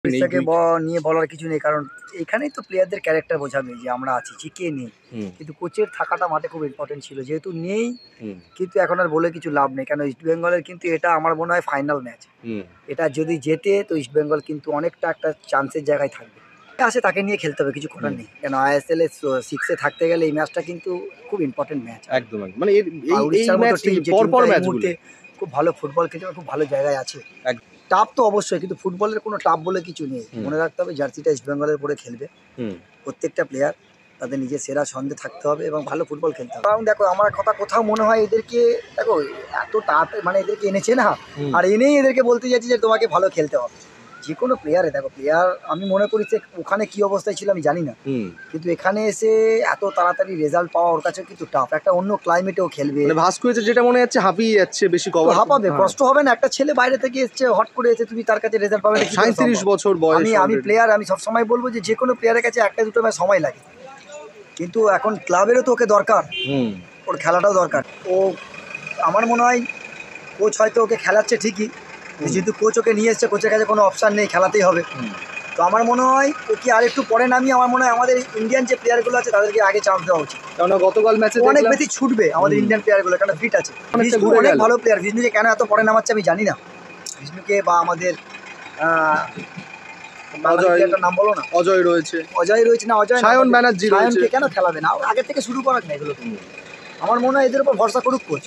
উড়িষ্যাকে নিয়ে বলার কিছু নেই, কারণ এখানেই তো প্লেয়ারদের ক্যারেক্টার বোঝাবে যে আমরা আছি, যে কে নেই। কিন্তু কোচের থাকাটা মাঠে খুব ইম্পর্টেন্ট ছিল, যেহেতু নেই। কিন্তু এখন আর বলে কিছু লাভ নেই, কারণ ইস্ট বেঙ্গলের কিন্তু এটা আমার মনে হয় ফাইনাল ম্যাচ। এটা যদি জেতে তো ইস্ট বেঙ্গল কিন্তু অনেকটা একটা চান্সের জায়গায় থাকবে। আসে তাকে নিয়ে খেলতে হবে, কিছু করার নেই, কেন আইএসএল এ 6-এ থাকতে গেলে এই ম্যাচটা কিন্তু খুব ইম্পর্টেন্ট ম্যাচ। একদম মানে উড়িষ্যার মতো টিম এই মুহূর্তে খুব ভালো ফুটবল খেলতে খুব ভালো জায়গায় আছে। টাপ তো অবশ্যই, কিন্তু ফুটবলের কোনো টাপ বলে কিছু নেই। মনে রাখতে হবে জার্সিটা ইস্ট বেঙ্গলের পরে খেলবে প্রত্যেকটা প্লেয়ার, তাদের নিজের সেরা ছন্দে থাকতে হবে এবং ভালো ফুটবল খেলতে হবে। কারণ দেখো আমার কথা কোথাও মনে হয় এদেরকে দেখো এত তাড়াতাড়ি মানে এদেরকে এনেছে না, আর এনেই এদেরকে বলতে যাচ্ছি যে তোমাকে ভালো খেলতে হবে। যে কোনো প্লেয়ারে দেখো প্লেয়ার আমি মনে করি যে ওখানে কি অবস্থায় ছিল আমি জানি না, কিন্তু এখানে এসে এত তাড়াতাড়ি রেজাল্ট পাওয়া ওর কাছে কিন্তু টাফ। একটা অন্য ক্লাইমেটেও খেলবে, ভাস্কর্য যেটা মনে হচ্ছে হাঁপিয়ে যাচ্ছে, বেশি কভার হাঁপাবে, কষ্ট হবে না। একটা ছেলে বাইরে থেকে এসছে, হট করে এসে তুমি তার কাছে রেজাল্ট পাবে 37 বছর বয়স। আমি প্লেয়ার, আমি সবসময় বলবো যে কোনো প্লেয়ারের কাছে একটা দুটো ম্যাচ সময় লাগে, কিন্তু এখন ক্লাবেরও তো ওকে দরকার, ওর খেলাটাও দরকার। ও আমার মনে হয় কোচ হয়তো ওকে খেলাচ্ছে ঠিকই, যেহেতু কোচ ওকে নিয়ে এসছে, কোচের কাছে কোনো অপশান নেই, খেলাতেই হবে। তো আমার মনে হয় ওকে আর একটু পরে নামিয়ে আমার মনে হয় আমাদের ইন্ডিয়ান যে প্লেয়ারগুলো আছে তাদেরকে আগে চান্স দেওয়া উচিত, কারণ গতকাল ম্যাচে অনেক বেশি ছুটবে আমাদের ইন্ডিয়ান প্লেয়ারগুলো, কারণ ফিট আছে। অনেক ভালো প্লেয়ার, বিষ্ণুকে কেন এত পরে নামাচ্ছে আমি জানি না। বিষ্ণুকে বা আমাদের নাম বলো না, অজয় রয়েছে না, অজয় সায়ন ব্যানার্জি কেন খেলাবে না, আগের থেকে শুরু করাক না এগুলো। আমার মনে হয় এদের উপর ভরসা করুক কোচ।